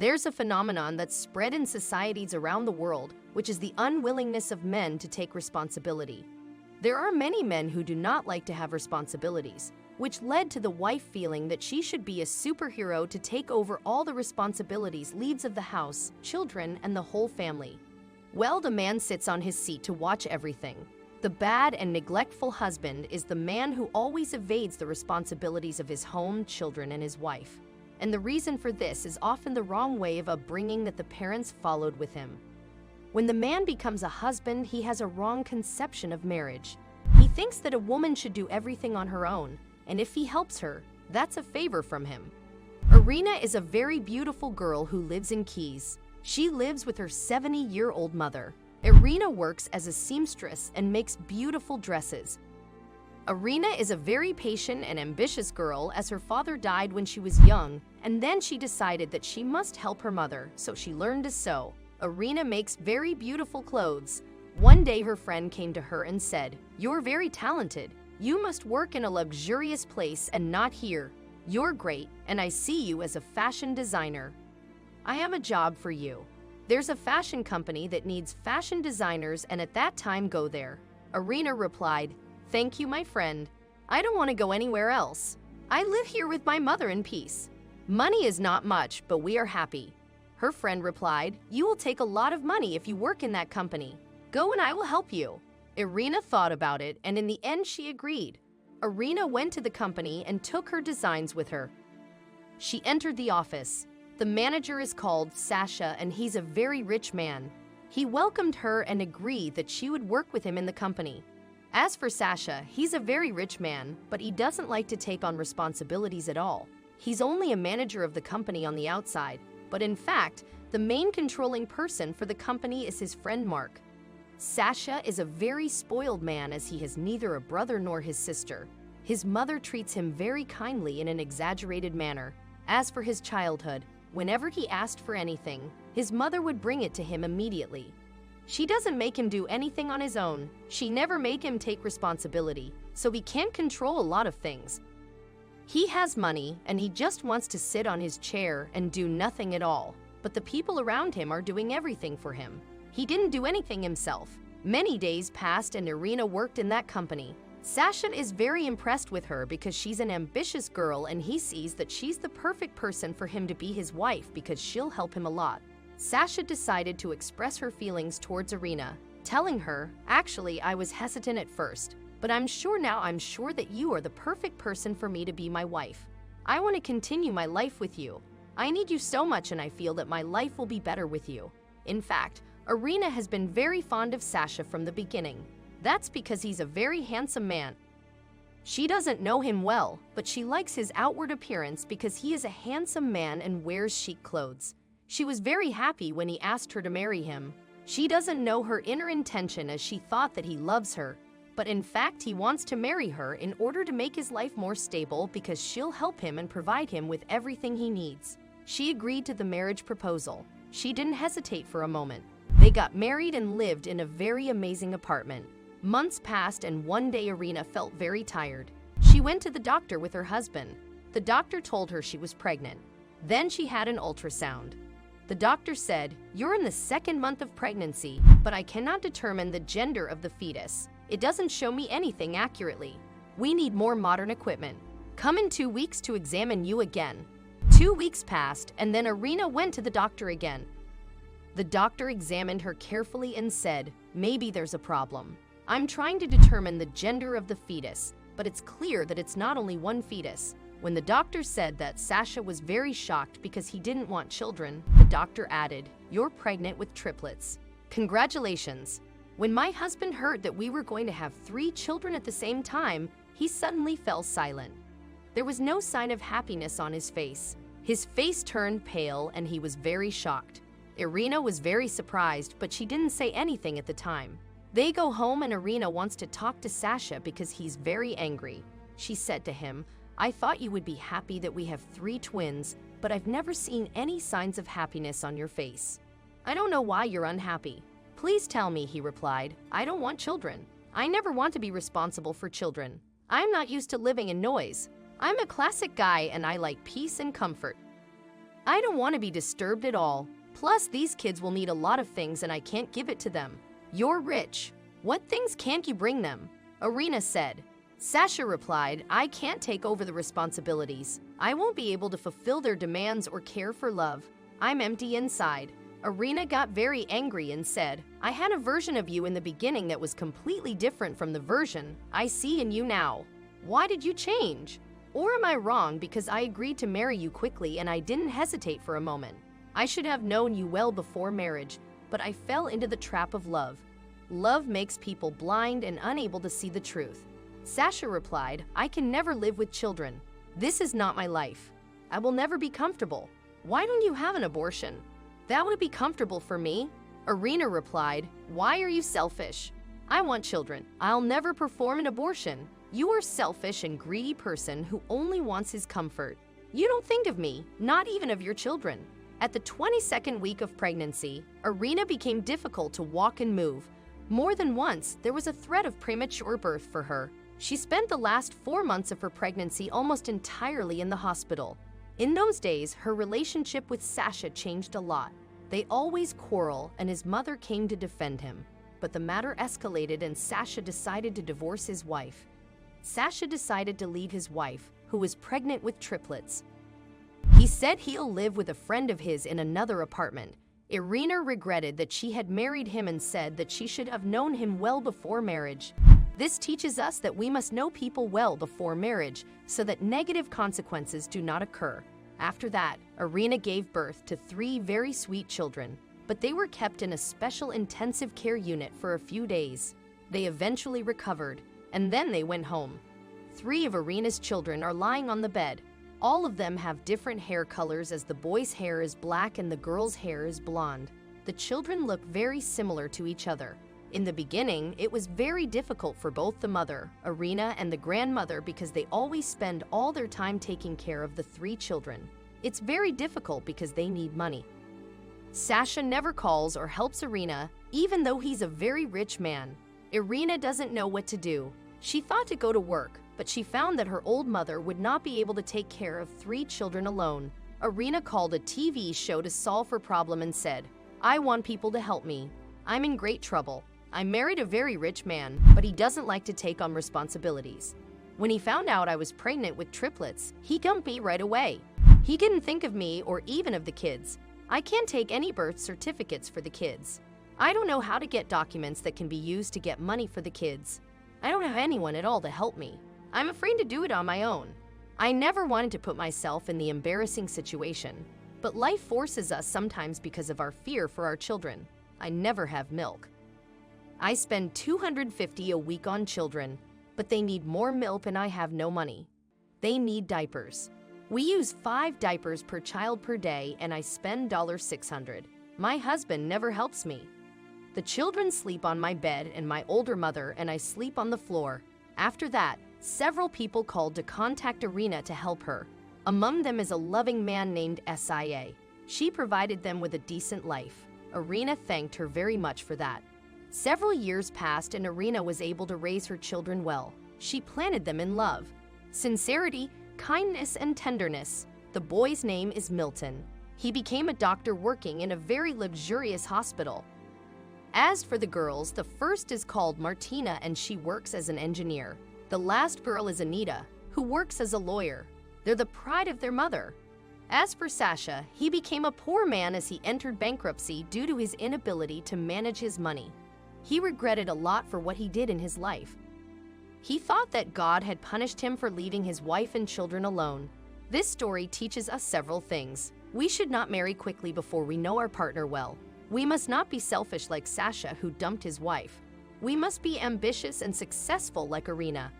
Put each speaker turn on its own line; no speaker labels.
There's a phenomenon that's spread in societies around the world, which is the unwillingness of men to take responsibility. There are many men who do not like to have responsibilities, which led to the wife feeling that she should be a superhero to take over all the responsibilities, leads of the house, children, and the whole family. Well, the man sits on his seat to watch everything. The bad and neglectful husband is the man who always evades the responsibilities of his home, children, and his wife. And the reason for this is often the wrong way of upbringing that the parents followed with him. When the man becomes a husband, he has a wrong conception of marriage. He thinks that a woman should do everything on her own, and if he helps her, that's a favor from him. Irina is a very beautiful girl who lives in Keys. She lives with her 70-year-old mother. Irina works as a seamstress and makes beautiful dresses. Irina is a very patient and ambitious girl, as her father died when she was young, and then she decided that she must help her mother, so she learned to sew. Irina makes very beautiful clothes. One day her friend came to her and said, "You're very talented. You must work in a luxurious place and not here. You're great, and I see you as a fashion designer. I have a job for you. There's a fashion company that needs fashion designers, and at that time go there." Irina replied, "Thank you, my friend. I don't want to go anywhere else. I live here with my mother in peace. Money is not much, but we are happy." Her friend replied, "You will take a lot of money if you work in that company. Go and I will help you." Irina thought about it, and in the end she agreed. Irina went to the company and took her designs with her. She entered the office. The manager is called Sasha, and he's a very rich man. He welcomed her and agreed that she would work with him in the company. As for Sasha, he's a very rich man, but he doesn't like to take on responsibilities at all. He's only a manager of the company on the outside, but in fact, the main controlling person for the company is his friend Mark. Sasha is a very spoiled man, as he has neither a brother nor his sister. His mother treats him very kindly in an exaggerated manner. As for his childhood, whenever he asked for anything, his mother would bring it to him immediately. She doesn't make him do anything on his own. She never made him take responsibility, so he can't control a lot of things. He has money, and he just wants to sit on his chair and do nothing at all. But the people around him are doing everything for him. He didn't do anything himself. Many days passed and Irina worked in that company. Sasha is very impressed with her because she's an ambitious girl, and he sees that she's the perfect person for him to be his wife because she'll help him a lot. Sasha decided to express her feelings towards Irina, telling her, "Actually, I was hesitant at first, but I'm sure that you are the perfect person for me to be my wife. I want to continue my life with you. I need you so much, and I feel that my life will be better with you." In fact, Irina has been very fond of Sasha from the beginning. That's because he's a very handsome man. She doesn't know him well, but she likes his outward appearance because he is a handsome man and wears chic clothes. She was very happy when he asked her to marry him. She doesn't know her inner intention, as she thought that he loves her, but in fact he wants to marry her in order to make his life more stable because she'll help him and provide him with everything he needs. She agreed to the marriage proposal. She didn't hesitate for a moment. They got married and lived in a very amazing apartment. Months passed, and one day Irina felt very tired. She went to the doctor with her husband. The doctor told her she was pregnant. Then she had an ultrasound. The doctor said, "You're in the 2nd month of pregnancy, but I cannot determine the gender of the fetus. It doesn't show me anything accurately. We need more modern equipment. Come in 2 weeks to examine you again." 2 weeks passed, and then Irina went to the doctor again. The doctor examined her carefully and said, "Maybe there's a problem. I'm trying to determine the gender of the fetus, but it's clear that it's not only one fetus." When the doctor said that, Sasha was very shocked because he didn't want children. The doctor added, "You're pregnant with triplets. Congratulations." When my husband heard that we were going to have 3 children at the same time, he suddenly fell silent. There was no sign of happiness on his face. His face turned pale and he was very shocked. Irina was very surprised, but she didn't say anything at the time. They go home and Irina wants to talk to Sasha because he's very angry. She said to him, "I thought you would be happy that we have 3 twins, but I've never seen any signs of happiness on your face. I don't know why you're unhappy. Please tell me," he replied. "I don't want children. I never want to be responsible for children. I'm not used to living in noise. I'm a classic guy and I like peace and comfort." I don't want to be disturbed at all. Plus, these kids will need a lot of things and I can't give it to them. You're rich. What things can't you bring them? Irina said. Sasha replied, I can't take over the responsibilities. I won't be able to fulfill their demands or care for love. I'm empty inside. Irina got very angry and said, I had a version of you in the beginning that was completely different from the version I see in you now. Why did you change? Or am I wrong because I agreed to marry you quickly and I didn't hesitate for a moment? I should have known you well before marriage, but I fell into the trap of love. Love makes people blind and unable to see the truth. Sasha replied, I can never live with children. This is not my life. I will never be comfortable. Why don't you have an abortion? That would be comfortable for me. Irina replied, why are you selfish? I want children. I'll never perform an abortion. You are a selfish and greedy person who only wants his comfort. You don't think of me, not even of your children. At the 22nd week of pregnancy, Irina became difficult to walk and move. More than once, there was a threat of premature birth for her. She spent the last 4 months of her pregnancy almost entirely in the hospital. In those days, her relationship with Sasha changed a lot. They always quarrel, and his mother came to defend him. But the matter escalated and Sasha decided to divorce his wife. Sasha decided to leave his wife, who was pregnant with triplets. He said he'll live with a friend of his in another apartment. Irina regretted that she had married him and said that she should have known him well before marriage. This teaches us that we must know people well before marriage so that negative consequences do not occur. After that, Irina gave birth to 3 very sweet children, but they were kept in a special intensive care unit for a few days. They eventually recovered, and then they went home. 3 of Irina's children are lying on the bed. All of them have different hair colors as the boy's hair is black and the girl's hair is blonde. The children look very similar to each other. In the beginning, it was very difficult for both the mother, Irina, and the grandmother because they always spend all their time taking care of the 3 children. It's very difficult because they need money. Sasha never calls or helps Irina, even though he's a very rich man. Irina doesn't know what to do. She thought to go to work, but she found that her old mother would not be able to take care of 3 children alone. Irina called a TV show to solve her problem and said, I want people to help me. I'm in great trouble. I married a very rich man, but he doesn't like to take on responsibilities. When he found out I was pregnant with triplets, he dumped me right away. He didn't think of me or even of the kids. I can't take any birth certificates for the kids. I don't know how to get documents that can be used to get money for the kids. I don't have anyone at all to help me. I'm afraid to do it on my own. I never wanted to put myself in the embarrassing situation, but life forces us sometimes because of our fear for our children. I never have milk. I spend $250 a week on children, but they need more milk and I have no money. They need diapers. We use 5 diapers per child per day and I spend $600. My husband never helps me. The children sleep on my bed and my older mother and I sleep on the floor. After that, several people called to contact Irina to help her. Among them is a loving man named Sia. She provided them with a decent life. Irina thanked her very much for that. Several years passed and Irina was able to raise her children well. She planted them in love, sincerity, kindness, and tenderness. The boy's name is Milton. He became a doctor working in a very luxurious hospital. As for the girls, the first is called Martina and she works as an engineer. The last girl is Anita, who works as a lawyer. They're the pride of their mother. As for Sasha, he became a poor man as he entered bankruptcy due to his inability to manage his money. He regretted a lot for what he did in his life. He thought that God had punished him for leaving his wife and children alone. This story teaches us several things. We should not marry quickly before we know our partner well. We must not be selfish like Sasha, who dumped his wife. We must be ambitious and successful like Irina.